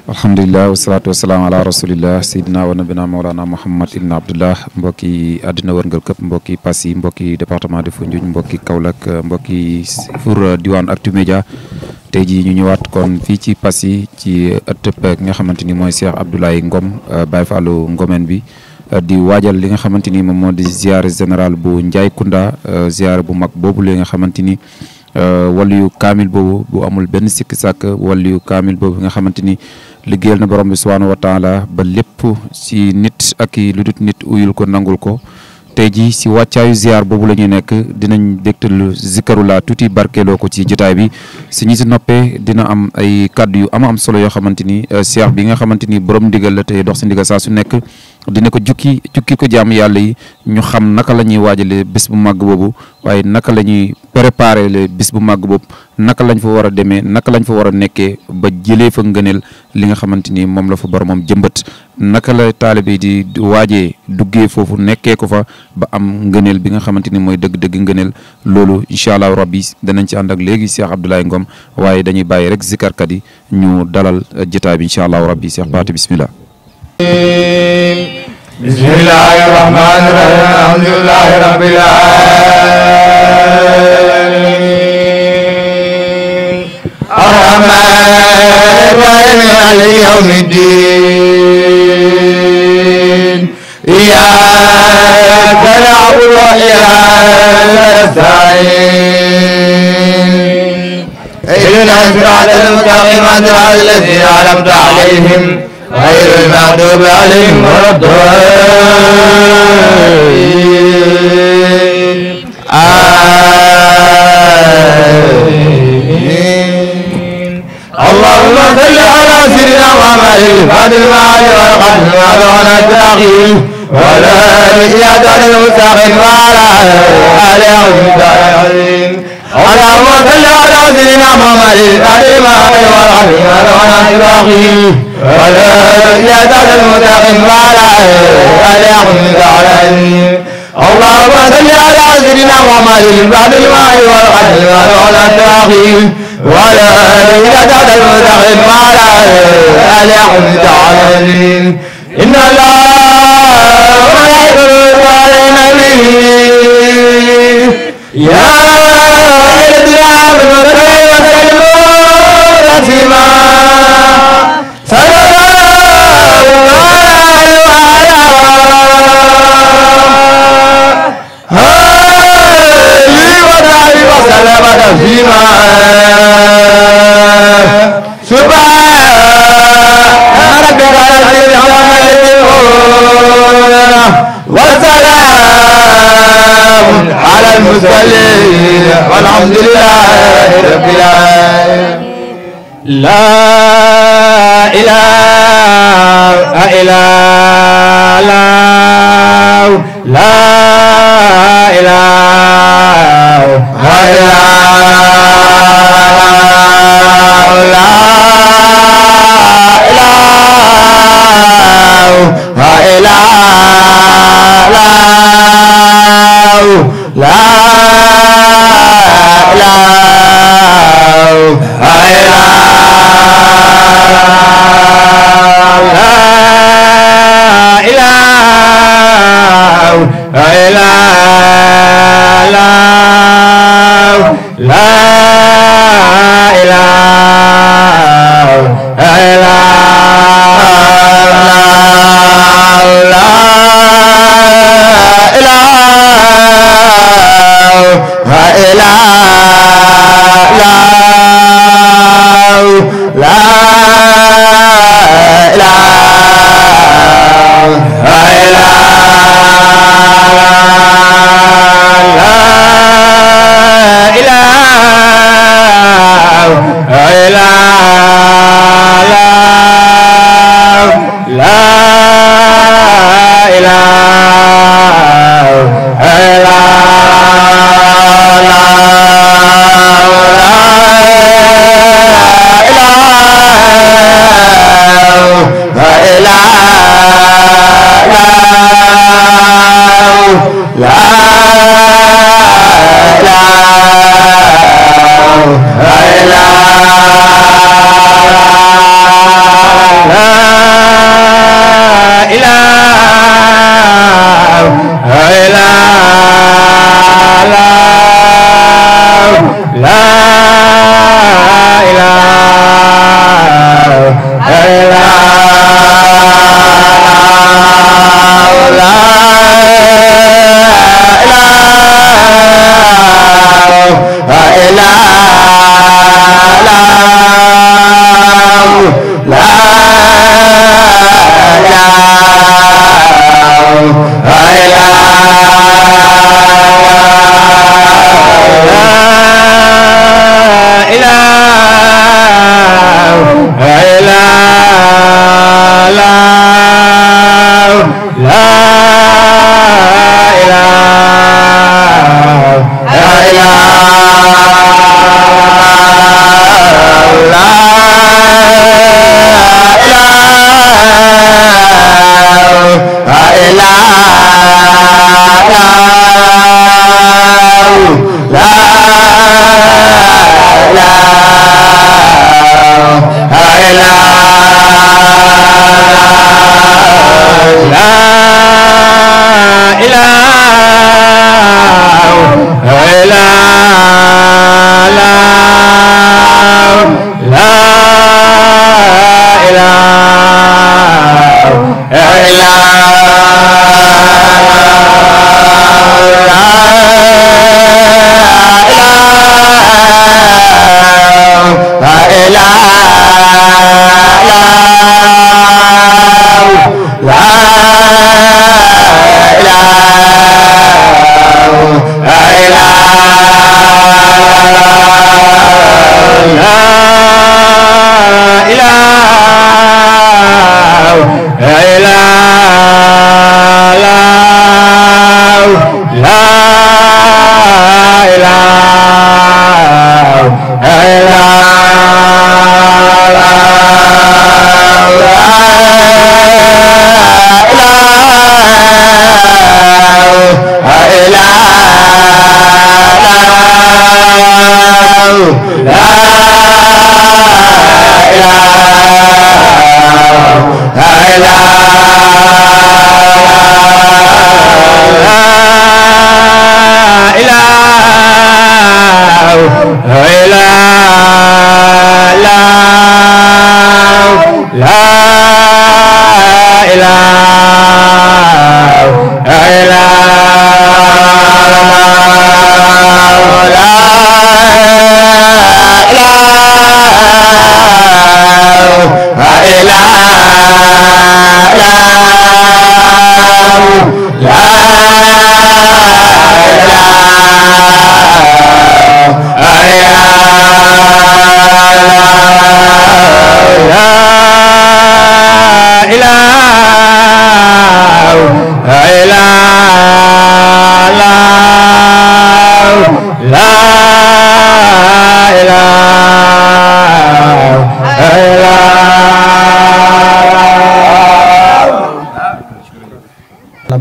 alhamdulilah wasalaatu wasalaam ala rasulillah sayidina wa nabina mawlana muhammad ibn abdullah mbokki àddina wërngal këpp mbokki Passy mbokki département de Foundiougne mbokki Kaolack mbokki pour diwaan Actu Média tey jii ñu ñëwaat kon fii ci Passy ci ëttëp nga xamante ni mooy Cheikh Abdoulaye Ngom Baye Fallou Ngomeen bi di waajal li nga xamante ni moom moo di ziar général bu Ndiaye Kounda ziar bu mag boobu li nga xamante ni waliyu kaamil boobu bu amul benn sikki sàkk waliyu kaamil boobu nga xamante ni liggéeyal na borom bi subhaanahu wa taala ba lépp si nit ak lu dut nit uyul ko nangul ko tey jii si wàccaayu ziar boobu la ñuy nekk dinañ dégtal zikarulaa tuuti barkeeloo ko ci jotaay bi si ñi si noppee dina am ay kàddu yu am solo yoo xamante ni cheikh bi nga xamante ni borom ndigal la te dox si ndigal saa su nekk dina ko jukki ko jaam yàlla yi ñu xam naka la ñuy waajalee bés bu màgg boobu waaye naka la ñuy préparer le bés bu màgg boobu naka lañ fa war a demee naka lañ fa war a nekkee ba jëlee fa ngëneel li nga xamante ni moom la fa boromam jëmbat naka la taalibe di waajee duggee foofu nekkee ko fa ba am ngëneel bi nga xamante ni mooy dëgg-dëgg ngëneel loolu incha allah rabbi danañ ci ànd ak léegi Cheikh Abdoulaye Ngom waaye dañuy bàyyi rek zikarkat yi ñu dalal jotaay bi incha allah rabbi Cheikh Paate bismillah. bismillahi rahmani rahim alhamdulillahi rabbil alamin arrahmanir rahim maliki yawmiddin iyyaka na'budu wa iyyaka nasta'in ihdina siratal mustaqim siratal ladzina an'amta alayhim غير المغضوب عليهم ولا الضالين آمين اللهم صل على سيدنا محمد الفاتح لما أغلق والخاتم لما سبق التأخير وعلى آله المستقيم وعلى آله العظيم اللهم صل على سيدنا محمد الفاتح لما أغلق والخاتم لما سبق التأخير ولا يزال المتقين وعلى آله العظيم اللهم صل على سيدنا محمد بعد الماء والقتل ولا التأخير ولا يزال المتقين وعلى آله العظيم إن الله وملائكته يصلون على النبي يا الذين آمنوا صلوا وسلموا تسليما والحمد لله رب العالمين لا إله إلا الله لا إله إلا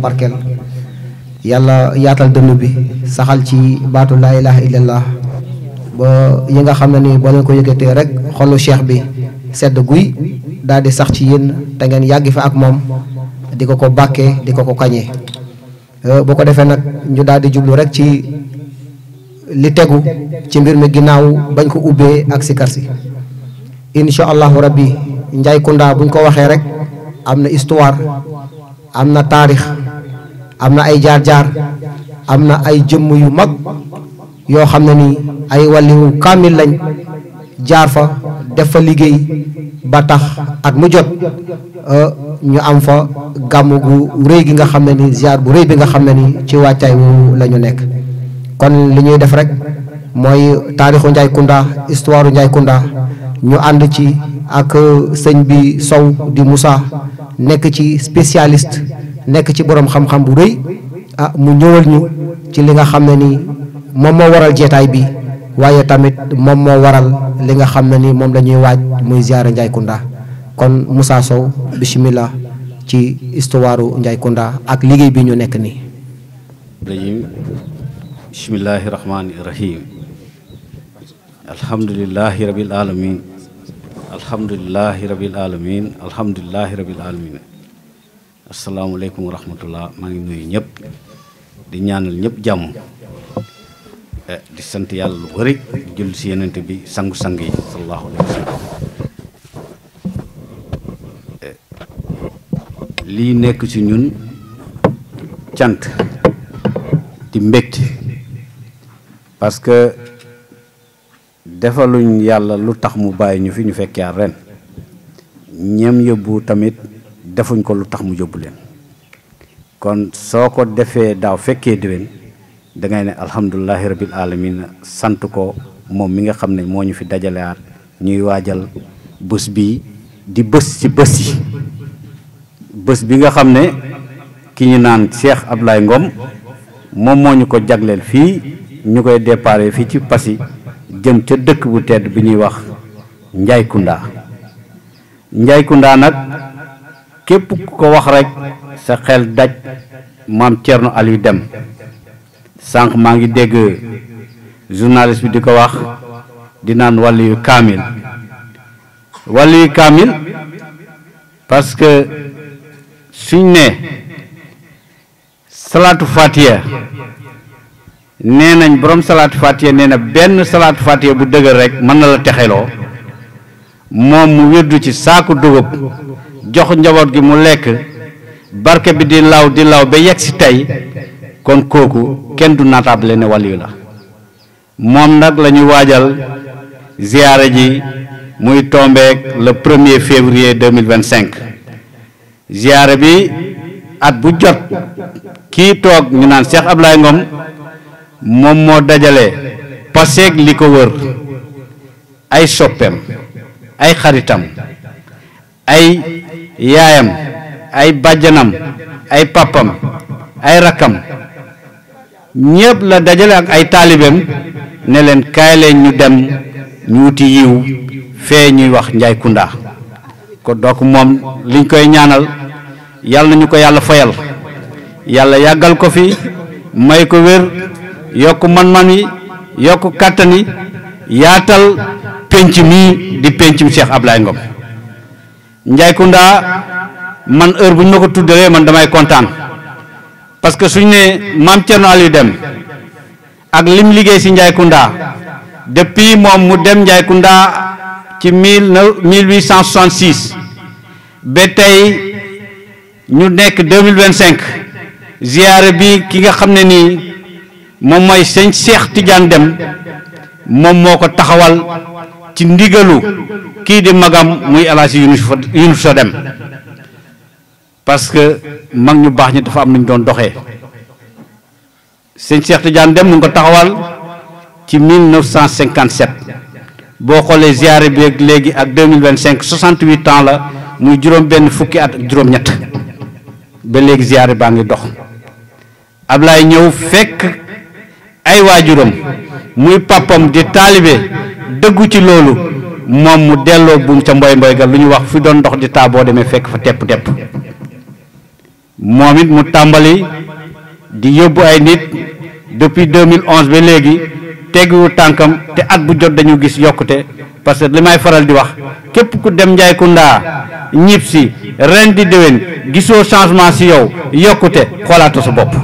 barkeel yàlla yaatal dënn bi saxal ci baatu laa ilaha illallah ba yi nga xam ne ni boo leen ko yëgatee rek xolu cheikh bi sedd guy daal di sax ci yéen te ngeen yàgg fi ak moom di ko bàkkee di ko kañee bu ko defee nag ñu daal di jublu rek ci li tegu ci mbir mi ginnaaw bañ ko ubbee ak sikar si incha allahu rabbi Ndiaye Kounda buñ ko waxee rek am na histoire am na taarix am na ay jaar-jaar am na ay jëmm yu mag yoo xam ne ni ay wàlliwu kaamil lañ jaar fa def fa liggéey ba tax at mu jot ñu am fa gàmmu gu rëy gi nga xam ne ni ziar bu rëy bi nga xam ne ni ci wàccaay wu la ñu nekk kon li ñuy def rek mooy taarixu Ndiaye Kounda histoire Ndiaye Kounda ñu ànd ci ak sëñ bi Sow di Moussa nekk ci spécialiste nekk ci borom xam-xam bu rëy mu ñëwal ñu ci li nga xam ne ni moom moo waral jeetaay bi waaye tamit moom moo waral li nga xam ne ni moom lañuy waaj muy ziara Ndiaye Kounda kon Moussa Sow bismillah ci histoire Ndiaye Kounda ak liggéey bi ñu nekk nii. bismillahi rahmani rahim alhamdulillahi rabbil alamin alhamdulillahi rabbil alamin alhamdulillahi rabbil alamin asalaamaaleykum wa rahmatullah maa ngi nuyu ñëpp di ñaanal ñëpp jàmm di sant yàlla lu bari di jël si yenente bi sangu-sang yi sallallahu alayhi wa sallam lii nekk ci ñun cant di mbégte parce que defaluñ yàlla lu tax mu bàyyi ñu fi ñu fekkee ren ñem yóbbu tamit defuñ ko lu tax mu yóbbu leen kon soo ko defee daaw fekkee déwén da ngay ne alhamdulilahi rabil alamin sant ko moom mi nga xam ne moo ñu fi dajalewaat ñuy waajal bés bi di bés ci bés yi bés bi nga xam ne ki ñu naan Cheikh Ablaye Ngom moom moo ñu ko jagleel fii ñu koy déparé fii ci Passy jëm ca dëkk bu tedd bi ñuy wax Njaykunda Njaykunda nag képp ku ko wax rek sa xel daj maam Thierno Aliou Deme sànq maa ngi dégg journaliste bi di ko wax di naan wàllu kaamil parce que suñ ne salaatu fatiha nee nañ borom salaatu fatiha nee na benn salaatu fatiha bu dëgër rek mën na la texeloo moom mu wirdu ci saaku dugub jox njaboot gi mu lekk barke bi di law ba yegg si tey kon kooku kenn du naataable ne waliyu la moom nag la ñu waajal ziyaara ji muy tombeek le 1er février 2025 ziyaara bi at bu jot kii toog ñu naan Cheikh Ablaye Ngom moom moo dajale paseeg li ko wër ay soppeem ay xaritam ay yaayam ay bàjjanam ay papam ay rakkam ñépp la dajale ak ay taalibeem ne leen kaay leen ñu dem ñu wuti yiw fee ñuy wax Njaykunda ko donc moom liñ koy ñaanal yàlla nañu ko yàlla fayal yàlla yàggal ko fi may ko wér yokk man-man yi yokk kàttan yi yaatal penc mii di pencum Cheikh Ablaye Ngom Njaykunda man heure bu ñu ma ko tuddalee man damay kontaan parce que suñ ne maam Thierno Aliou Deme ak lim liggéey si Njaykunda depuis moom mu dem Njaykunda ci 1866 ba tey ñu nekk 2025 ziyaare bi ki nga xam ne nii moom mooy sëñ Cheikh Tidiane Deme moom moo ko taxawal ci ndigalu kii di magam muy El Hadji Younoussa Deme parce que mag ñu baax ñi dafa am nañ doon doxee sëñ Cheikh Tidiane Deme mu ngi ko taxawal ci 1957 boo xoolee ziyaare bi ak léegi ak 2025 68 ans la muy juróom benn fukki at ak juróom-ñett ba léegi ziyaare baa ngi dox Ablaye ñëw fekk ay waajuram muy papam di taalibe dëggu ci loolu moom mu delloo buum ca mboy mboy ga lu ñu wax fi doon dox di taa boo demee fekk fa tepp moom it mu tàmbali di yóbbu ay nit depuis 2011 ba léegi teggu tànkam te at bu jot dañu gis yokkute parce que li may faral di wax képp ku dem Njaykunda ñib si ren di déwén gisoo changement si yow yokkute xoolaata sa bopp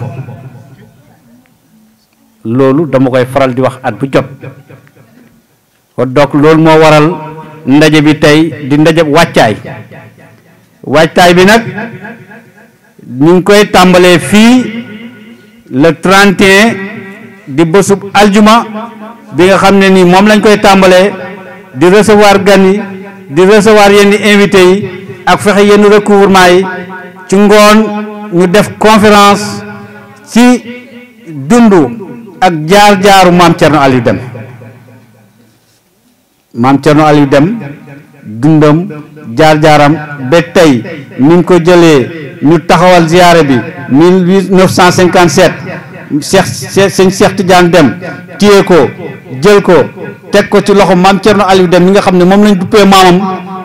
loolu dama koy faral di wax at bu jot kon donc loolu moo waral ndaje bi tey di ndaje wàccaay bi nag ñu ngi koy tàmbalee fii le 31 di bésub aljuma bi nga xam ne nii moom lañ koy tàmbalee di recevoir gan yi di recevoir yenn invité yi ak fexe yenn recouvrement yi ci ngoon ñu def conférence ci dundu ak jaar-jaaru maam Thierno Aliou Deme maam Thierno Aliou Deme dundam jaar-jaaram ba tey ni ñu ko jëlee ñu taxawal ziyaare bi 1957 sëñ Cheikh Tidiane Deme téye ko jël ko teg ko ci loxo maam Thierno Aliou Deme mi nga xam ne moom lañ duppee maamam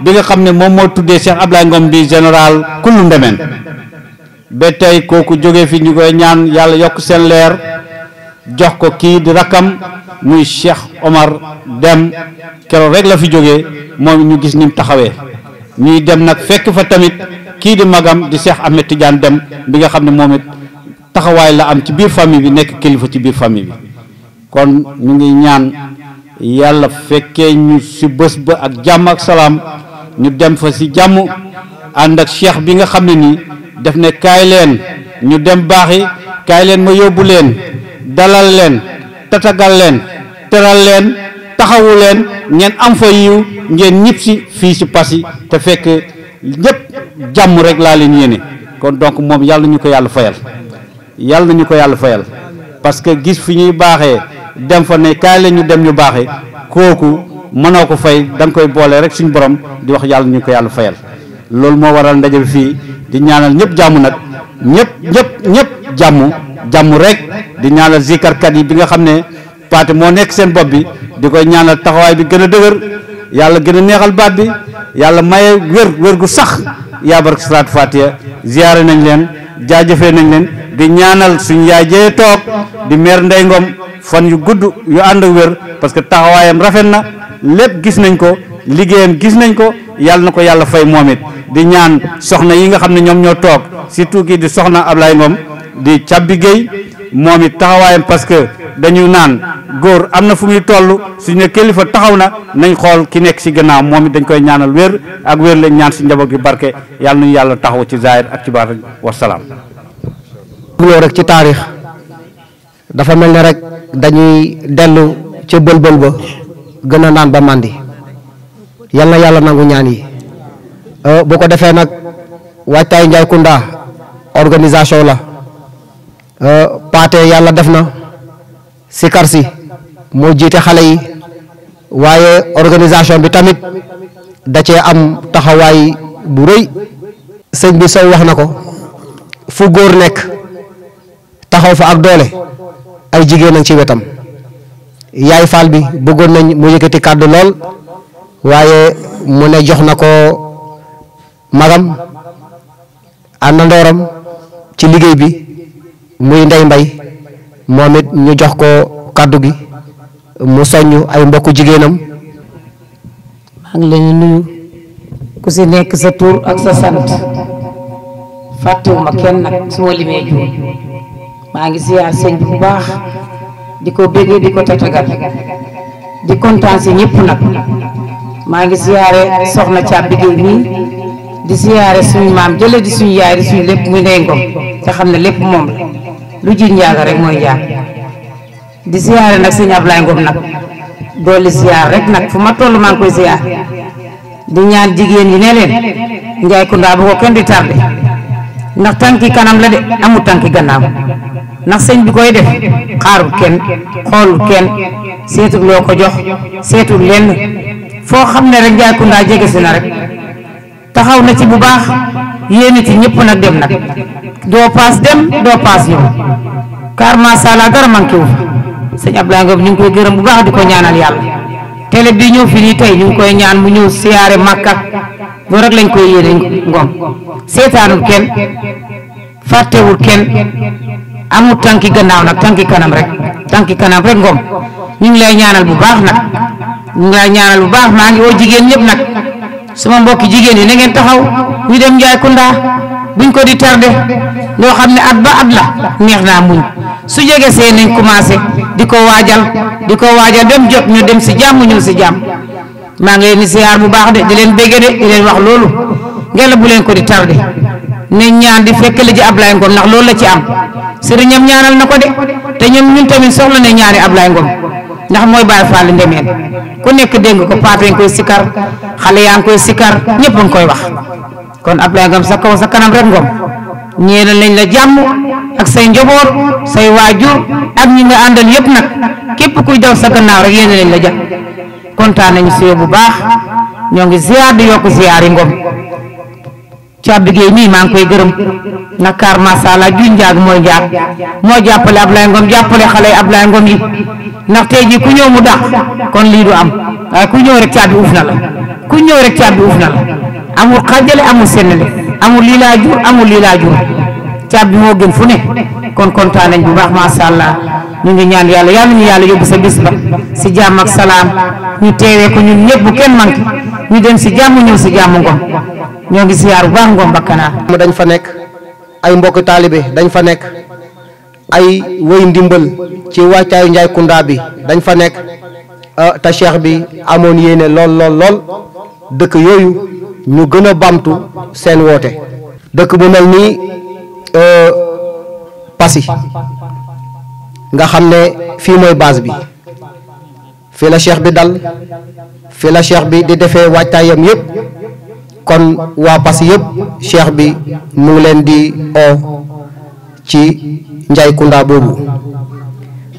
bi nga xam ne moom moo tuddee Cheikh Ablaye Ngom bi général kullu ndemeen ba tey kooku jógee fi ñu koy ñaan yàlla yokk seen leer jox ko kii di rakkam muy Cheikh Omar Deme keroog rek la fi jógee moom ñu gis ni mu taxawee ñuy dem nag fekk fa tamit kii di magam di Cheikh Ahmed Tidiane Deme bi nga xam ne moom it taxawaay la am ci biir famille bi nekk kilifa ci biir famille bi kon ñu ngi ñaan yàlla fekkee ñu si bés ba ak jàmm ak salaam ñu dem fa si jàmm ànd ak cheikh bi nga xam ne nii def ne kaay leen ñu dem baaxi kaay leen ma yóbbu leen dalal leen tatagal leen teral leen taxawu leen ngeen am fa yiw ngeen ñib si fii si Passy te fekk ñëpp jàmm rek laa leen yéene kon donc moom yàlla ñu ko yàlla fayal yàlla nañu ko yàlla fayal parce que gis fi ñuy baaxee dem fa ne kaay la ñu dem ñu baaxee kooku mënoo ko fay da nga koy boole rek suñu borom di wax yàlla ñu ko yàlla fayal loolu moo waral ndaje bi fii di ñaanal ñëpp jàmm nag ñëpp jàmm rek di ñaanal zikarkat yi bi nga xam ne Paate moo nekk seen bopp bi di koy ñaanal taxawaay bi gën a dëgër yàlla gën a neexal baat bi yàlla maye wér gu sax yaa barke salaatu fatiha ziyaare nañ leen jaajëfee nañ leen di ñaanal suñu yaay jee toog di meer Ndey Ngom fan yu gudd yu ànd ak wér parce que taxawaayam rafet na lépp gis nañ ko liggéeyam gis nañ ko yàlla na ko yàlla fay moom it di ñaan soxna yi nga xam ne ñoom ñoo toog surtout kii di soxna Ablaye Ngom di Cabbi Gueye moom it taxawaayam parce que dañu naan góor am na fu muy toll suñu ne kilifa taxaw na nañ xool ki nekk si gannaaw moom it dañ koy ñaanal wér ak wér lañ ñaan si njaboot gi barke yàlla nañu yàlla taxaw ci zahir ak ci baatin wasalaam. loolu rek ci taarix dafa mel ne rek dañuy dellu ca bëlbël ba gën a naan ba màndi yal na yàlla nangu ñaan yi bu ko defee nag waajtaay Njaay Kunda organisation la Paate yàlla def na sikar si moo jiite xale yi waaye organisation bi tamit da cee am taxawaay bu rëy sëñ bi Sow wax na ko fu góor nekk taxaw fa ak doole ay jigéen a ci wetam yaay faal bi bëggoon nañ mu yëkkati kàddu lool waaye mu ne jox na ko magam àndandooram ci liggéey bi muy Ndey Mbay moom it ñu jox ko kàddu gi mu soññ ay mbokku jigéenam. maa ngi leen di nuyu ku si nekk sa tur ak sa sant fàttewuma kenn nag su ma limee juum maa ngi siyaar sëñ bi bu baax di ko béggee di ko tatagal di kontaan si ñëpp nag maa ngi siyaare soxna Cabbi Gueye nii di siyaare suñu maam jële di suñu yaay di suñu lépp muy Ndey Ngom te xam ne lépp moom la lu ji njaaga rek mooy njaag di siyaare nag sëñ Ablaye Ngom nag dolli siyaar rek nag fu ma toll maa ngi koy siyaar di ñaan jigéen yi ne leen Njaay Kunda bu ko kenn di tardé ndax tànki kanam la de amul tànki gannaaw ndax sëñ bi koy def xaarul kenn xoolul kenn seetul loo ko jox seetul lenn foo xam ne rek Njaay Kunda jege si na rek taxaw na ci bu baax yéen ci ñëpp nag dem nag doo paas dem doo paas ñëw car macha allah dara manqué wu sëñ Ablaye Ngom ñu ngi koy gërëm bu baax di ko ñaanal yàlla télé bi ñëw fi nii tey ñu ngi koy ñaan mu ñëw siyaare Makka loolu rek lañ koy yéene Ngom seetaanul kenn fàttewul kenn amul tànki gannaaw nag tànki kanam rek Ngom ñu ngi lay ñaanal bu baax nag ñu ngi lay ñaanal bu baax maa ngi woo jigéen ñëpp nag sama mbokki jigéen yi na ngeen taxaw ñu dem Njaay Kunda buñ ko di tardé loo xam ne at ba at la neex naa muñ su jege see nañ commencé di ko waajal dem jot ñu dem si jàmm ñëw si jàmm maa ngi leen di siyaar bu baax de di leen bégge de di leen wax loolu ngela bu leen ko di tardé ne ñaan di fekk li ji Ablaye Ngom ndax loolu la ci am sëriñam ñaanal na ko de te ñun tamit soxla ne ñaani Ablaye Ngom ndax mooy Baay Faal Ndemeen ku nekk dégg nga ko Paate ngi koy sikkar xale yaa ngi koy sikkar ñëpp a ngi koy wax kon Ablaye Ngom sa kaw sa kanam rek Ngom ñeena lañ la jàmm ak say njaboot say waajur ak ñi nga àndal yëpp nag képp kuy daw sa gannaaw rek yéen lañ la jàpp kontaan nañu si bu baax ñoo ngi ziar di yokk ziar yi Ngom Cabbi Gueye nii maa ngi koy gërëm nakaar macha allah ju njaag mooy njaag moo jàppale Ablaye Ngom jàppale xale yi Ablaye Ngom yi ndax tey jii ku ñëw mu dàq kon lii du am waaye ku ñëw rek Cabbi uuf na la ku ñëw rek Cabbi uuf na la amul xajale amul sennale amul lii laa jur amul lii laa jur Cabbi moo gën fu ne kon kontaan nañ bu baax macha allah ñu ngi ñaan yàlla ñu yàlla yóbbu sa bis ba si jàmm ak salaam ñu teewee ko ñun ñëpp bu kenn manqué ñu dem si jàmm ñëw si jàmm Ngom ñoo ngi siyaar bu baax Ngom Bakkanaa dañ fa nekk ay mbokki taalibe dañ fa nekk ay wëy ndimbal ci wàccaayu Njaay Kunda bi dañ fa nekk te cheikh bi amoon yéene lool dëkk yooyu ñu gën a bamtu seen woote dëkk bu mel nii Passy nga xam ne fii mooy base bi fii la cheikh bi dal fii la cheikh bi di defee waajtaayam yëpp kon waa Passy yëpp cheikh bi mu ngi leen di oo ci Njaykunda boobu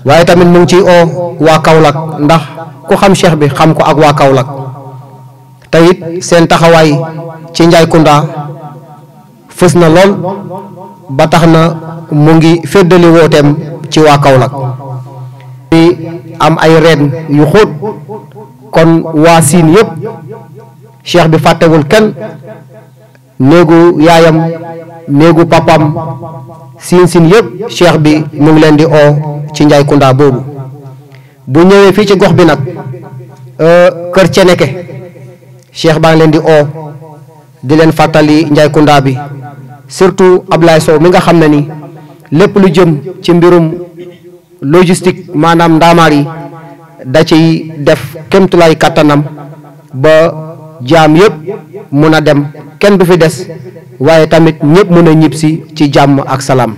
waaye tamit mu ngi ciy oo waa Kaolack ndax ku xam cheikh bi xam ko ak waa Kaolack te it seen taxawaay ci Njaykunda fës na lool ba tax na mu ngi féddali wooteem ci waa Kaolack di am ay reen yu xóot kon waa siin yëpp cheikh bi fàttewul kenn néegu yaayam néegu papam siin yëpp cheikh bi mu ngi leen di oo ci Njaykunda boobu bu ñëwee fii ci gox bi nag kër Ceneke cheikh baa ngi leen di oo di leen fàttali Njaykunda bi surtout Ablaye Sow mi nga xam ne ni lépp lu jëm ci mbirum logistique maanaam ndaamaar yi da ciy def kémtulaay kàttanam ba jaam yëpp mun a dem kenn du fi des waaye tamit ñëpp mun a ñibbisi ci jàmm ak salaam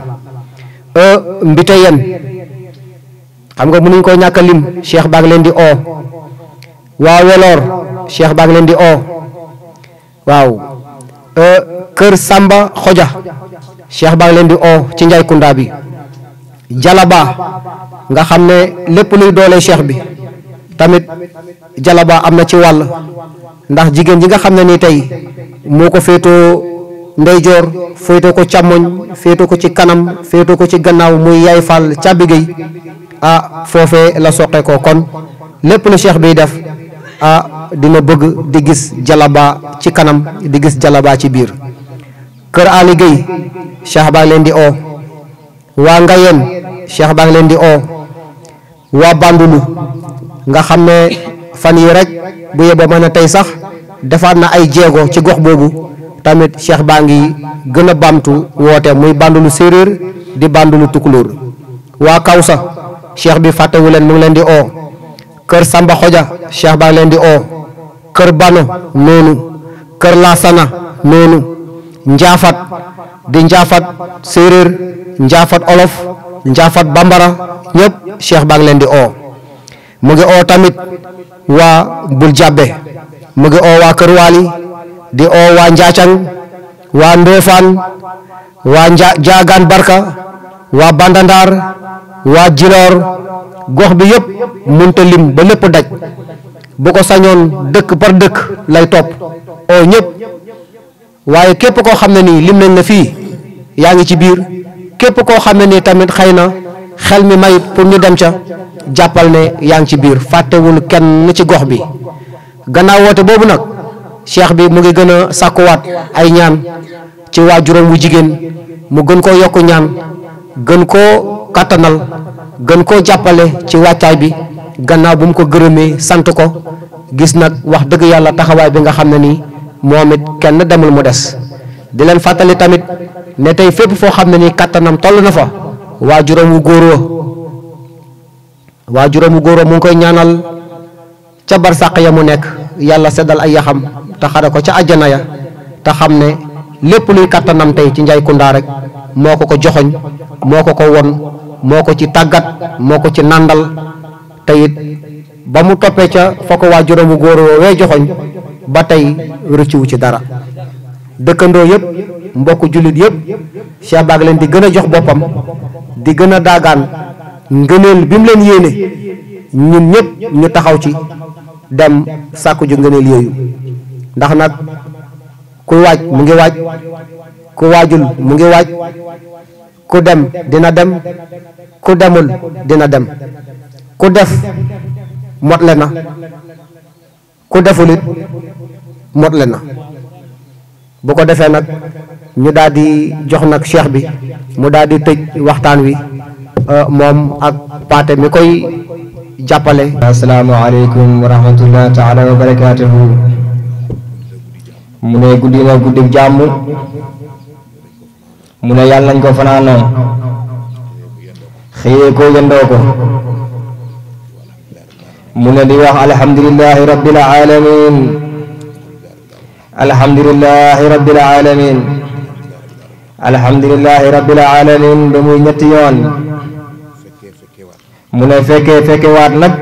mbite yen xam nga mënuñ ko ñàkk a lim cheikh baa ngi leen di oo waa Weloor cheikh baa ngi leen di oo waaw kër Samba Xoja cheikh baa ngi leen di oo ci Njaykunda bi Jalaba nga xam ne lépp luy doole cheikh bi tamit Jalaba am na ci wàll ndax jigéen ji nga xam ne ni tey moo ko féetoo ndeyjoor féetoo ko càmmoñ féetoo ko ci kanam féetoo ko ci gannaaw muy Yaay Fall càbbi gay foofee la soqe ko kon lépp lu cheikh biy def dina bëgg di gis Jalaba ci kanam di gis Jalaba ci biir kër Ali Gueye cheikh baa ngi leen di oo waa Ngayeen cheikh baa ngi leen di oo waa Bandulu nga xam ne fan yi rek bu yeboo mën a tey sax defaat na ay jéego ci gox boobu tamit cheikh baa ngi gën a bamtu woote muy Bandulu séeréer di Bandulu tukulóor waa Kawsa cheikh bi fàttewu leen mu ngi leen di oo kër Samba Xoja cheikh baa ngi leen di oo kër Bano noonu kër Lasana noonu Njaafat di Njaafat séeréer Njaafat olof Njaafat bambara ñëpp cheikh baa ngi leen di oo mu ngi oo tamit waa Bul Jàbbe mu ngi oo waa kër Waali di oo waa Njaacang waa Ndofaan waa Jaagaan Barka waa Bandandaar waa Jiloor gox bi yëpp munta lim ba lépp daj bu ko sañoon dëkk par dëkk lay topp oo ñëpp waaye képp koo xam ne nii lim nañ la fii yaa ngi ci biir képp koo xam ne nii tamit xëy na xel mi may pour ñu dem ca jàppal ne yaa ngi ci biir fàttewul kenn ci gox bi gannaaw woote boobu nag cheikh bi mu ngi gën a sàkkuwaat ay ñaan ci waajuram wu jigéen mu gën koo yokku ñaan gën koo kàttanal gën koo jàppale ci wàccaay bi gannaaw bu mu ko gërëmee sant ko gis nag wax dëgg yàlla taxawaay bi nga xam ne nii moom it kenn demul mu des di leen fàttali tamit ne tey fépp foo xam ne nii kàttanam toll na fa waajuram wu góor wa mu ngi koy ñaanal ca barsàq ya mu nekk yàlla seddal ay yaxam te xare ko ca àjjana ya te xam ne lépp luy kàttanam tey ci Njaykunda rek moo ko joxoñ moo ko won moo ko ci tàggat moo ko ci nàndal te it ba mu toppee ca fa ko waajuram wu góor wee joxoñ ba tey rëccuwu ci dara dëkkandoo yëpp mbokk jullit yëpp cheikh baag leen di gën a jox boppam di gën a daagaan ngëneel bi mu leen yéene ñun ñëpp ñu taxaw ci dem sàkku ju ngëneel yooyu ndax nag ku waaj mu ngi waaj ku waajul mu ngi waaj ku dem dina dem ku demul dina dem ku def motle na ku deful it motle na bu ko defee nag ñu daal di jox nag cheikh bi mu daal di tëj waxtaan wi moom ak paate mi koy jàppale. assalaamu aleykum wa rahmatullahi taala wa barakaatuhu. mu ne guddi na guddi jàmm mu ne yàlla nañ ko fanaanoo xëyee ko yendoo ko mu ne di wax alhamdulillahi rabbil alamin alhamdulillahi rabbil alamin alhamdulillahi rabbil alamin ba muy ñetti yoon mu ne fekke waat nag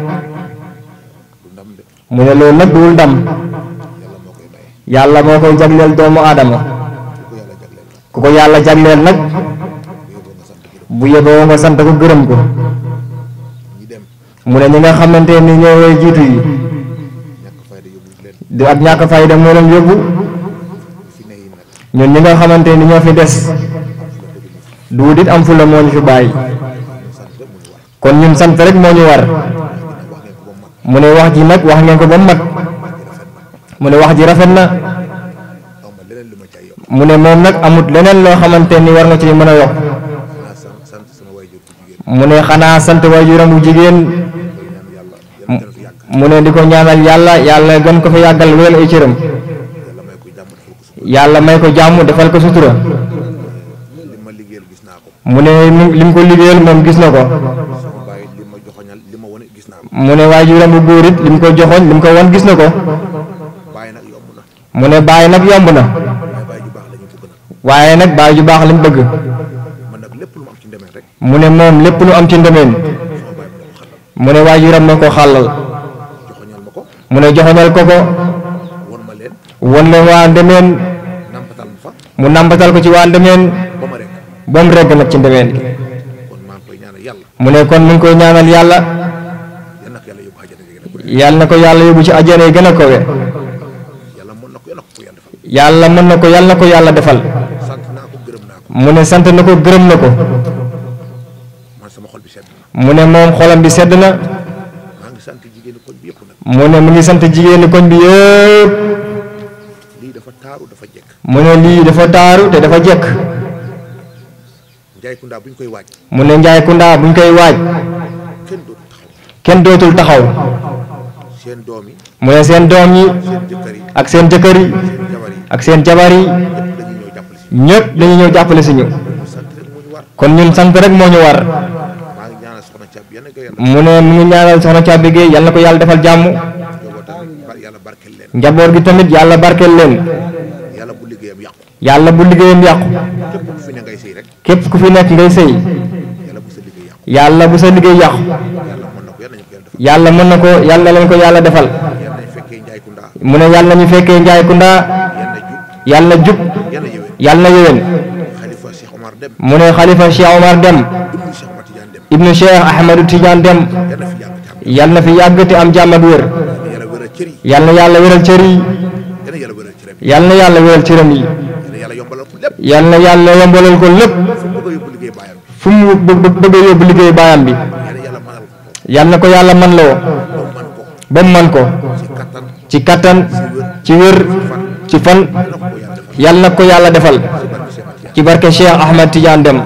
mu ne loolu nag duwul ndam yàlla moo koy jagleel doomu aadama ku ko yàlla jagleel nag bu yeboo nga sant ko gërëm ko mu ne ñi nga xamante ni ñoo way jiitu yi di ak ñàkk fayda moo leen yóbbu ñun ñi nga xamante ni ñoo fi des du dit am fula moo ñu fi bàyyi kon ñun sant rek moo ñu war mu ne wax ji nag wax ngeen ko ba mat mu ne wax ji rafet na mu ne moom nag amut leneen loo xamante ni war nga ci mën a yokk mu ne xanaa sant waajuram bu jigéen mu ne di ko ñaanal yàlla yàlla gën ko fa yàggal wéral ay cëram yàlla may ko jàmm defal ko sutura mu ne lim ko liggéeyal moom gis na ko mu ne waajuram bu góor it lim ko joxoñ lim ko won gis na ko mu ne bàyyi nag yomb na waaye nag bàyyi ju baax lañ bëgg mu ne moom lépp lu am ci ndemeen mu ne waajuram na ko xàllal mu ne joxoñal ko ko won leen waa ndemeen mu nàmpatal ko ci waa ndemeen ba mu regg nag ci ndemeen gi mu ne kon mu ngi koy ñaanal yàlla yàlla na ko yàlla yóbbu ci àjjana yi gën a kowe yàlla mën na ko yàlla na ko yàlla defal mu ne sant na ko gërëm na ko mu ne moom xolam bi sedd na mu ne mu ngi sant jigéeni koñ bi yëpp mu ne lii dafa taaru te dafa jekk mu ne Njaay Kunda buñ koy waaj kenn dootul taxaw mu ne seen doom yi ak seen jëkkër yi ak seen jabar yi ñëpp dañuy ñëw jàppale si ñu kon ñun sant rek moo ñu war mu ne mu ngi ñaanal soxna Caabi Géey yàlla na ko yàlla defal jàmm njaboot gi tamit yàlla barkeel leen yàlla bu liggéeyam yàqu képp ku fi nekk ngay sëy yàlla bu sa liggéey yàqu yàlla mën na ko yàlla leen ko yàlla defal mu ne yàlla ñu fekkee Njaay Kunda yàlla jub yàlla yéwén mu ne xalifa Cheikh Omar Dem ibnu Cheikh Ahmadou Tidiane Dem yàlla na fi yàgg te am jàmm ak wér yàlla na yàlla wéral cër yi yàlla na yàlla wéral cëram yi yàlla na yàlla yombalal ko lépp fu mu bëgg a yóbbu liggéey baayam bi yàlla na ko yàlla man loo ba mu man ko ci kattan ci wér ci fan yàlla na ko yàlla defal ci barke Cheikh Ahmed Tidiane Dem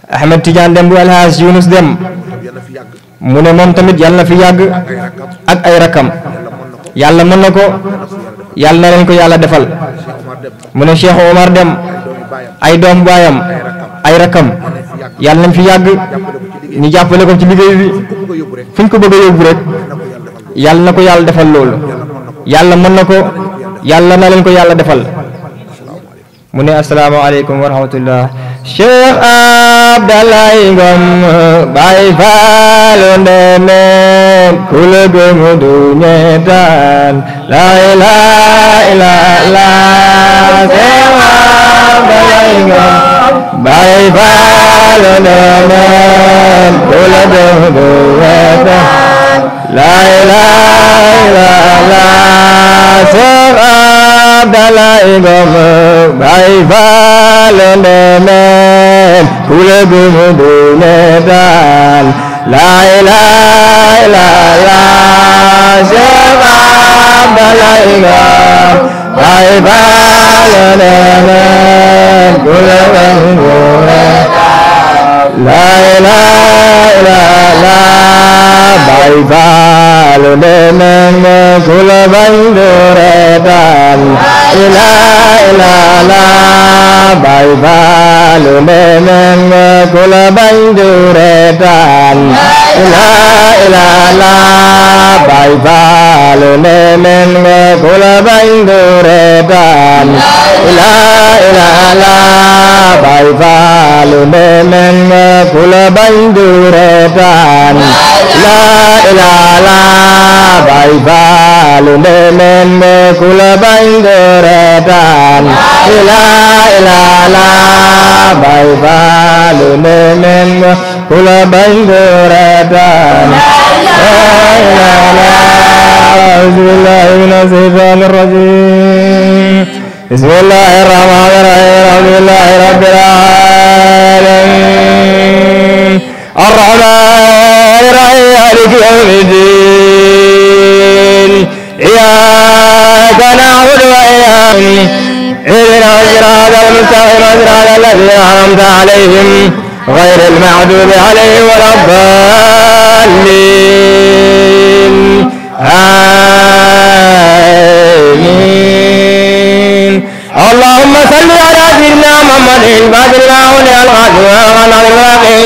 Ahmed Tidiane Dem bu Alhaaj Yunus Dem mu ne moom tamit yàlla na fi yàgg ak ay rakam yàlla mën na ko yàlla na leen ko yàlla defal mu ne Cheikh Omar Dem ay doom baayam ay rakam yàlla nañ fi yàgg ñu jàppale ko ci liggéey bi fu ñu ko bëgg a yóbbu rek yàlla na ko yàlla defal loolu yàlla mën na ko yàlla na leen ko yàlla defal mu ne asalaamaaleykum wa rahmatullah Cheikh Abdoulaye Ngom Baay Faalu Ndemeen ku la gëm du ñeetaan la ilaha illallah Cheikh Abdoulaye Ngom Baay Faalu Ndemeen ku la gëm du ñeetaan la ilaha illallah Cheikh Abdoulaye Ngom Baay Faalu Ndemeen ku la gëm du ñeetaan la ilaha illallah Cheikh Abdoulaye Ngom Baay Faalu Ndemeen ku la gëm du ñeetaan la ilaha illallah Baay Faalu Ndemeen ku la bañ du reetaan la ilaha Baay Faalu Ndemeen ku la bañ du reetaan la ilaha Baay Faalu Ndemeen ku la bañ du reetaan la ilaha Baay Faalu Ndemeen ku la bañ du reetaan la ilaha Baay Baay Faalu ndemen me ku la bañ doo reetaan la ilaha illa Baay Faalu ndemen me ku la bañ doo reetaan bismillahi mina shaytaani rajiim bismillahi rahmaani rahiim alhamdulillahi rabbil aalamiin arrahmaani rahiim maaliki yawmi ddiin iyyaaka na'budu wa iyyaaka اهدنا الصراط المستقيم صراط الذين أنعمت عليهم غير المغضوب عليهم ولا الضالين آمين اللهم صل على سيدنا محمد الفاتح لما أغلق الخاتم والخاتم الباقي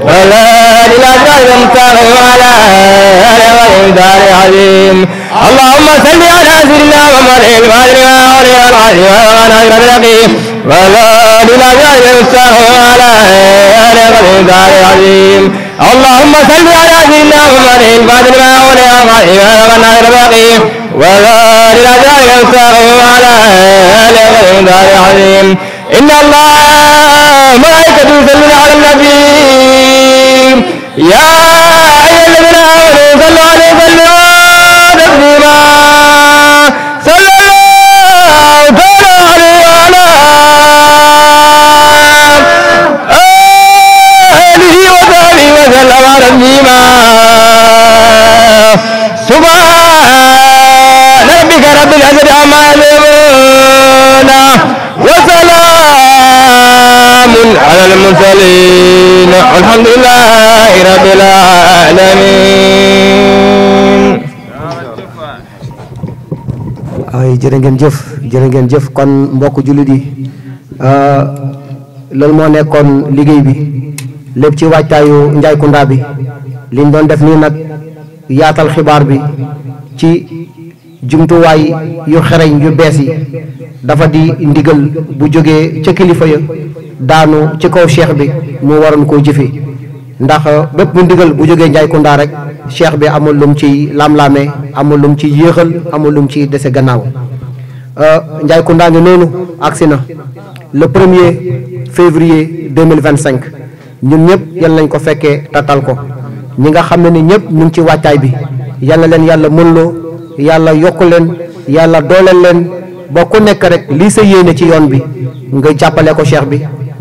والهادي إلى صراط المستقيم وعلى آله وصحبه العظيم اللهم صل على سيدنا محمد الفاتح لما أغلق الخاتم والخاتم الباقي والهادي إلى صراط المستقيم وعلى آله وصحبه العظيم اللهم صل على سيدنا محمد الفاتح لما أغلق الخاتم والخاتم الباقي والهادي إلى صراط المستقيم وعلى آله وصحبه العظيم إن الله ملائكته يصلون على النبي يا أيها الذين آمنوا صلوا عليه وسلموا تسليما صلى الله تعالى عليه وعلى آله وصحبه وسلم تسليما سبحان ربك رب العزة عما يصفون وسلام على المرسلين والحمد لله رب العالمين. ay jërë ngeen jëf kon mbokk jullit yi loolu moo nekkoon liggéey bi lépp ci waajtaayu Njaay Kunda bi liñ doon def nii nag yaatal xibaar bi ci jumtuwaay yu xereñ yu bees yi dafa di ndigal bu jógee ca kilifa ya daanu ci kaw cheikh bi mu waroon koo jëfe ndax bépp ndigal bu jógee Njaay Kunda rek cheikh bi amul lum ci lam-laame amul lum ci yéexal amul lum ci dese gannaaw Njaay Kunda ngi noonu agsi na le 1er février 2025 ñun ñëpp yal nañ ko fekkee tatal ko ñi nga xam ne ni ñëpp ñu ngi ci wàccaay bi yal na leen yàlla mënloo yàlla yokk leen yàlla dooleel leen ba ku nekk rek lii sa yéene ci yoon bi nga jàppale ko cheikh bi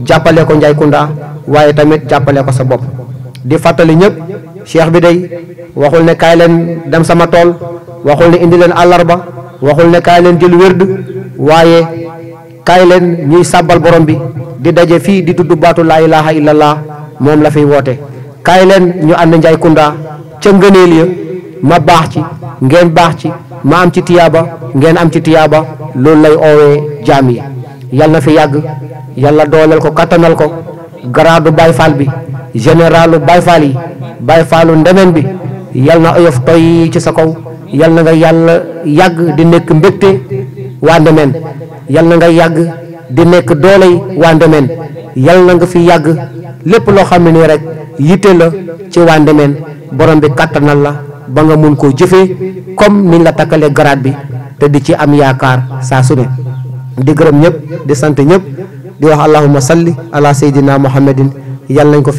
jàppale ko Njaay Kunda waaye tamit jàppale ko sa bopp di fàttali ñëpp cheikh bi day waxul ne kaay leen dem sama tool waxul ne indi leen àllarba waxul ne kaay leen jël wérd waaye kaay leen ñuy sàbbal borom bi di daje fii di tudd baatu laa ilaha illallah moom la fiy woote kaay leen ñu ànd Njaay Kunda ca ngëneel ya ma baax ci ngeen baax ci ma am ci tiyaaba ngeen am ci tiyaaba loolu lay oowee jaam yi yal na fi yàgg yàlla dooleel ko kattanal ko garaadu Baay Faal bi généralu Baay Faal yi Baay Faalu ndemen bi yal na oyof toy ci sa kaw yal na nga yàlla yàgg di nekk mbégte waa ndemen yal na nga yàgg di nekk dooley waa ndemen yal na nga fi yàgg lépp loo xam ne nii rek yitte la ci waa ndemen borom bi kattanal la ba nga mun koo jëfee comme niñ la takkalee garaat bi te di ci am yaakaar saa su ne di gërëm ñëpp di sant ñëpp di wax allahumma salli ala sayyidina muhammadin yàlla nañ ko